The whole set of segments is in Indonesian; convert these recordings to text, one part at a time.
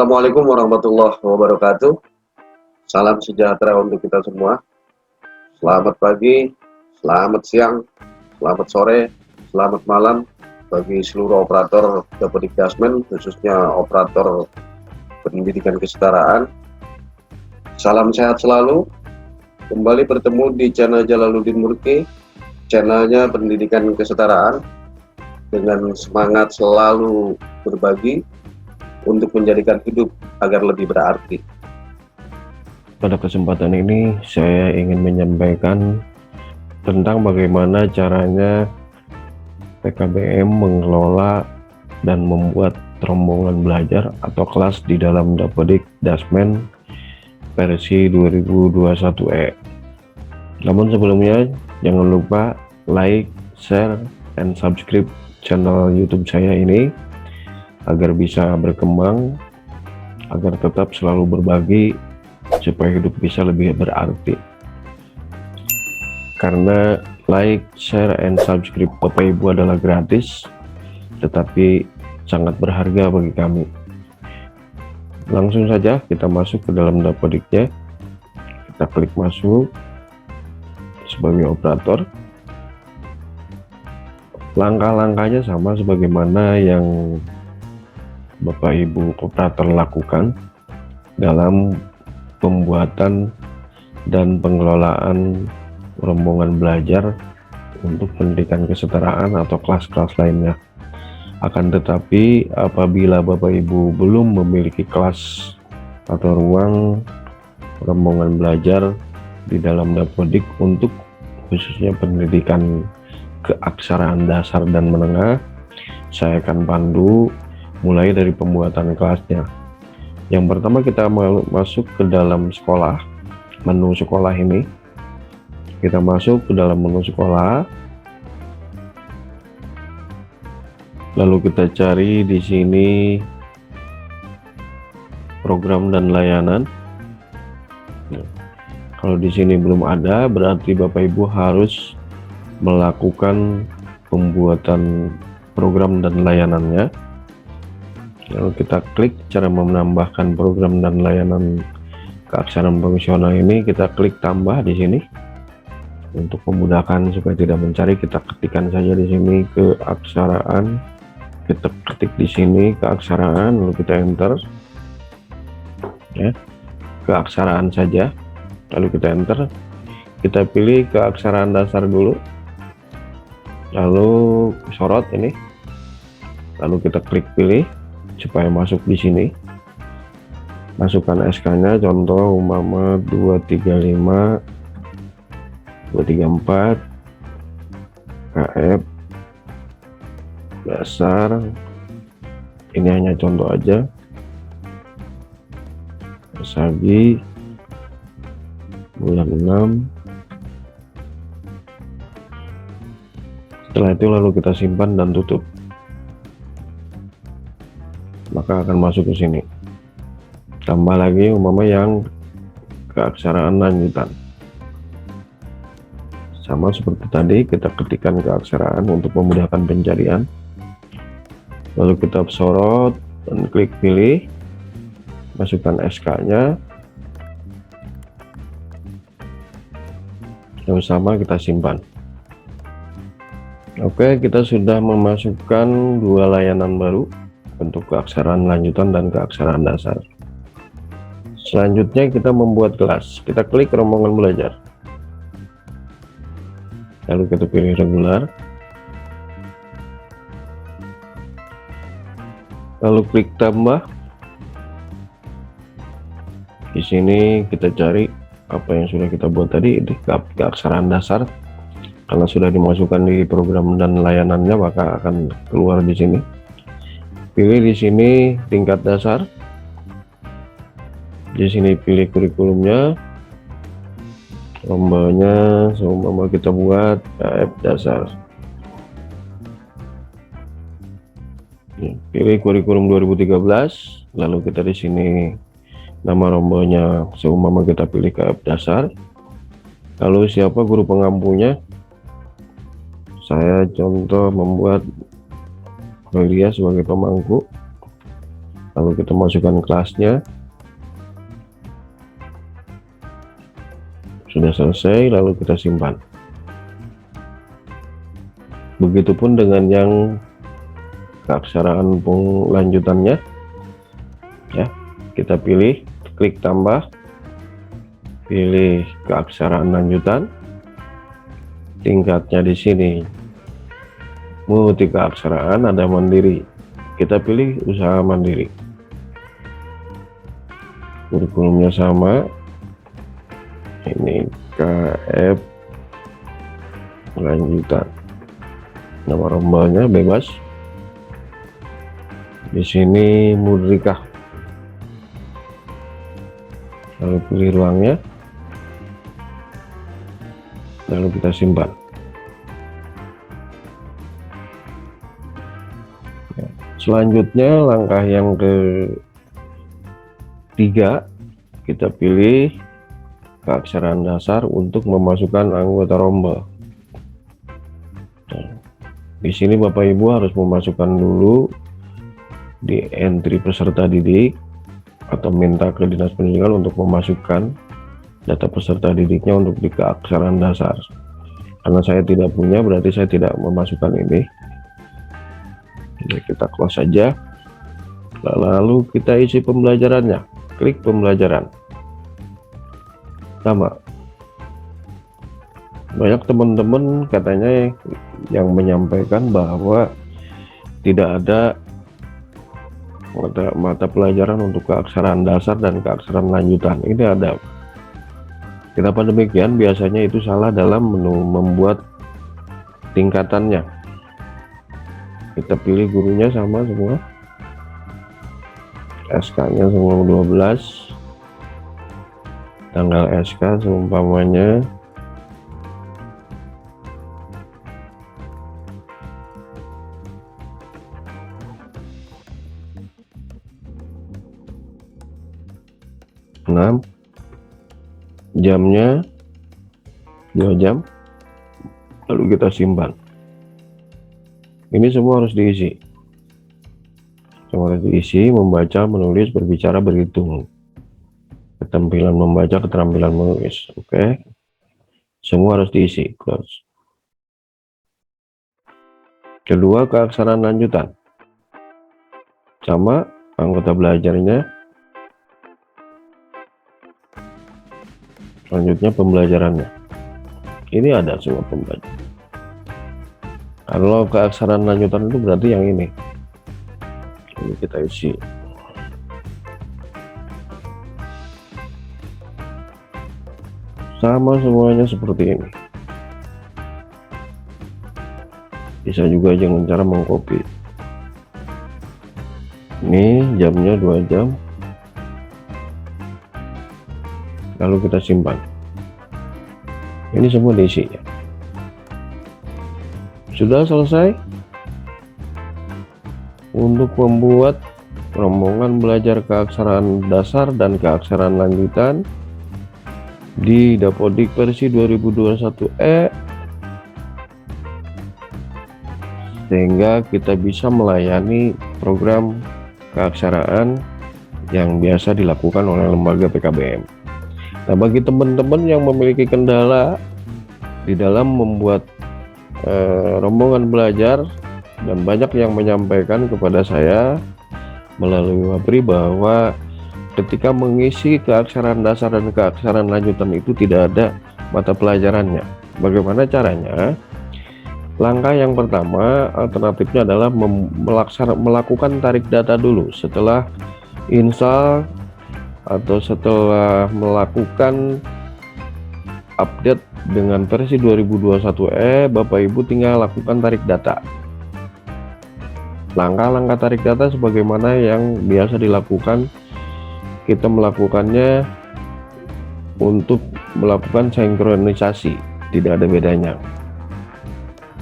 Assalamualaikum warahmatullahi wabarakatuh. Salam sejahtera untuk kita semua. Selamat pagi, selamat siang, selamat sore, selamat malam bagi seluruh operator Dapodik Dasmen, khususnya operator pendidikan kesetaraan. Salam sehat selalu. Kembali bertemu di channel Jalaluddin Murki, channelnya pendidikan kesetaraan, dengan semangat selalu berbagi untuk menjadikan hidup agar lebih berarti. Pada kesempatan ini saya ingin menyampaikan tentang bagaimana caranya PKBM mengelola dan membuat rombongan belajar atau kelas di dalam Dapodik Dasmen versi 2021E. Namun sebelumnya jangan lupa like, share, dan subscribe channel YouTube saya ini agar bisa berkembang, agar tetap selalu berbagi supaya hidup bisa lebih berarti. Karena like, share, and subscribe Bapak Ibu adalah gratis, tetapi sangat berharga bagi kami. Langsung saja kita masuk ke dalam Dapodiknya. Kita klik masuk sebagai operator. Langkah-langkahnya sama sebagaimana yang Bapak Ibu operator lakukan dalam pembuatan dan pengelolaan rombongan belajar untuk pendidikan kesetaraan atau kelas-kelas lainnya. Akan tetapi apabila Bapak Ibu belum memiliki kelas atau ruang rombongan belajar di dalam Dapodik untuk khususnya pendidikan keaksaraan dasar dan menengah, saya akan pandu mulai dari pembuatan kelasnya. Yang pertama kita masuk ke dalam sekolah, menu sekolah ini. Kita masuk ke dalam menu sekolah. Lalu kita cari di sini program dan layanan. Nah, kalau di sini belum ada, berarti Bapak Ibu harus melakukan pembuatan program dan layanannya. Lalu kita klik cara menambahkan program dan layanan keaksaraan fungsional ini, kita klik tambah di sini. Untuk memudahkan supaya tidak mencari, kita ketikkan saja di sini keaksaraan. Kita ketik di sini keaksaraan, lalu kita enter. Ya, keaksaraan saja. Lalu kita enter. Kita pilih keaksaraan dasar dulu. Lalu sorot ini. Lalu kita klik pilih supaya masuk di sini. Masukkan SK-nya, contoh umpama 235 234 KF dasar. Ini hanya contoh aja. Sagi bulan 6. Setelah itu lalu kita simpan dan tutup, maka akan masuk ke sini. Tambah lagi umpama yang keaksaraan lanjutan, sama seperti tadi, kita ketikkan keaksaraan untuk memudahkan pencarian. Lalu kita sorot dan klik pilih, masukkan SK-nya, yang sama kita simpan. Oke, kita sudah memasukkan dua layanan baru untuk keaksaraan lanjutan dan keaksaraan dasar. Selanjutnya kita membuat kelas. Kita klik rombongan belajar, lalu kita pilih regular, lalu klik tambah. Di sini kita cari apa yang sudah kita buat tadi di keaksaraan dasar. Karena sudah dimasukkan di program dan layanannya, maka akan keluar di sini. Pilih di sini tingkat dasar. Di sini pilih kurikulumnya, lombanya seumpama kita buat KF dasar. Pilih kurikulum 2013, lalu kita di sini nama lombanya seumpama kita pilih KF dasar. Lalu siapa guru pengampunya? Saya contoh membuat Melia sebagai pemangku. lalu kita masukkan kelasnya. Sudah selesai, lalu kita simpan. Begitupun dengan yang keaksaraan lanjutannya ya, kita pilih, klik tambah, pilih keaksaraan lanjutan, tingkatnya di sini multi keaksaraan, ada mandiri, kita pilih usaha mandiri, kurikulumnya sama, ini KF lanjutan, nama rombalnya bebas, di sini Mudrika, lalu pilih ruangnya, lalu kita simpan. Selanjutnya langkah yang ketiga, kita pilih keaksaraan dasar untuk memasukkan anggota rombel. Di sini Bapak Ibu harus memasukkan dulu di entry peserta didik atau minta ke Dinas Pendidikan untuk memasukkan data peserta didiknya untuk di keaksaraan dasar. Karena saya tidak punya, berarti saya tidak memasukkan ini. Jadi kita close saja. Lalu kita isi pembelajarannya. Klik pembelajaran. Sama. Banyak teman-teman katanya yang menyampaikan bahwa tidak ada mata pelajaran untuk keaksaraan dasar dan keaksaraan lanjutan. Ini ada. Kenapa demikian? Biasanya itu salah dalam membuat tingkatannya. Kita pilih gurunya sama semua, SK-nya semua 12, tanggal SK seumpamanya jamnya 2 jam, lalu kita simpan. Ini semua harus diisi, membaca, menulis, berbicara, berhitung, keterampilan membaca, keterampilan menulis. Oke, semua harus diisi. Close. Kedua, keaksaraan lanjutan, sama anggota belajarnya. Selanjutnya pembelajarannya, ini ada semua pembelajaran. Kalau keaksaraan lanjutan itu berarti yang ini kita isi. Sama semuanya seperti ini. Bisa juga dengan cara mengcopy. Ini jamnya 2 jam, lalu kita simpan. Ini semua diisi ya. Sudah selesai untuk membuat rombongan belajar keaksaraan dasar dan keaksaraan lanjutan di Dapodik versi 2021E, sehingga kita bisa melayani program keaksaraan yang biasa dilakukan oleh lembaga PKBM. Nah, bagi teman-teman yang memiliki kendala di dalam membuat rombongan belajar, dan banyak yang menyampaikan kepada saya melalui Wapri bahwa ketika mengisi keaksaraan dasar dan keaksaraan lanjutan itu tidak ada mata pelajarannya. Bagaimana caranya? Langkah yang pertama, alternatifnya adalah melakukan tarik data dulu. Setelah install atau setelah melakukan update dengan versi 2021E, Bapak Ibu tinggal lakukan tarik data. Langkah-langkah tarik data sebagaimana yang biasa dilakukan, kita melakukannya untuk melakukan sinkronisasi, tidak ada bedanya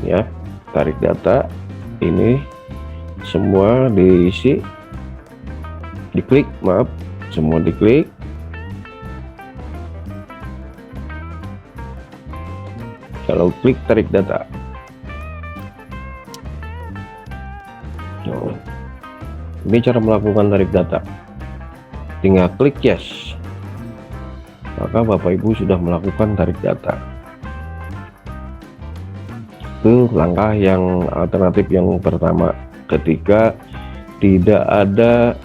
ya. Tarik data ini semua diisi, diklik, maaf, semua diklik. Kalau klik tarik data, Ini cara melakukan tarik data. Tinggal klik yes, maka Bapak Ibu sudah melakukan tarik data. Itu langkah yang alternatif yang pertama, ketika tidak ada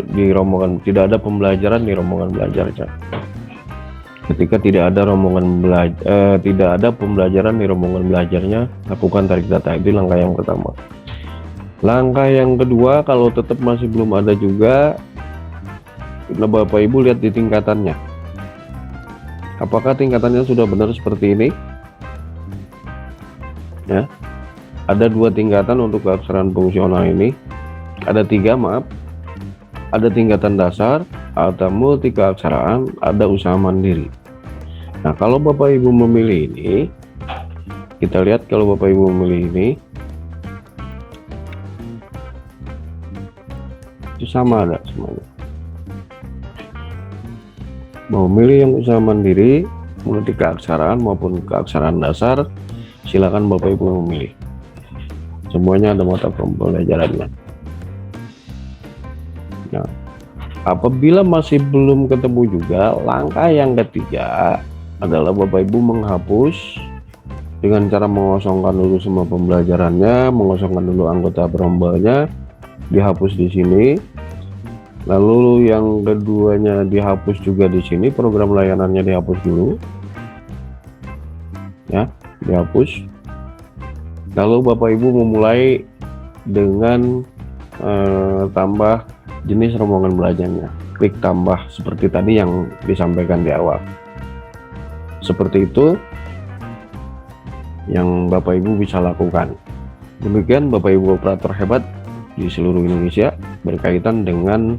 tidak ada pembelajaran di rombongan belajarnya. Ketika tidak ada pembelajaran di rombongan belajarnya, lakukan tarik data. Itu langkah yang pertama. Langkah yang kedua, kalau tetap masih belum ada juga, nah Bapak Ibu lihat di tingkatannya. Apakah tingkatannya sudah benar seperti ini? Ya, ada 2 tingkatan untuk keaksaraan fungsional ini. Ada 3, maaf. Ada tingkatan dasar, ada multi keaksaraan, ada usaha mandiri. Nah, kalau Bapak Ibu memilih ini, kita lihat kalau Bapak Ibu memilih ini, itu sama ada semuanya. Mau milih yang usaha mandiri, multi keaksaraan maupun keaksaraan dasar, silakan Bapak Ibu memilih. Semuanya ada mata pembelajarannya. Nah, apabila masih belum ketemu juga, langkah yang ketiga adalah Bapak Ibu menghapus dengan cara mengosongkan dulu semua pembelajarannya, mengosongkan dulu anggota perombalnya, dihapus di sini. Lalu yang keduanya dihapus juga di sini, program layanannya dihapus dulu. Ya, dihapus. Lalu Bapak Ibu memulai dengan tambah jenis rombongan belajarnya. Klik tambah seperti tadi yang disampaikan di awal. Seperti itu yang Bapak Ibu bisa lakukan. Demikian Bapak Ibu operator hebat di seluruh Indonesia berkaitan dengan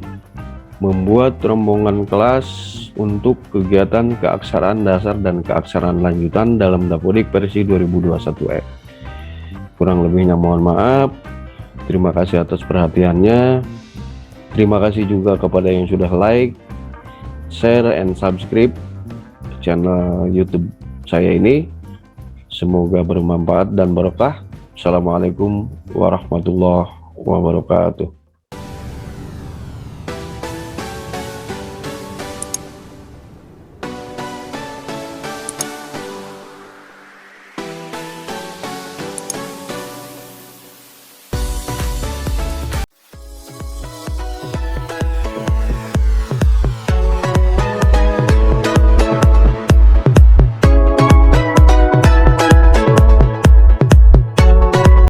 membuat rombongan kelas untuk kegiatan keaksaraan dasar dan keaksaraan lanjutan dalam Dapodik versi 2021E. Kurang lebihnya mohon maaf. Terima kasih atas perhatiannya. Terima kasih juga kepada yang sudah like, share, and subscribe channel YouTube saya ini. Semoga bermanfaat dan barokah. Assalamualaikum warahmatullahi wabarakatuh.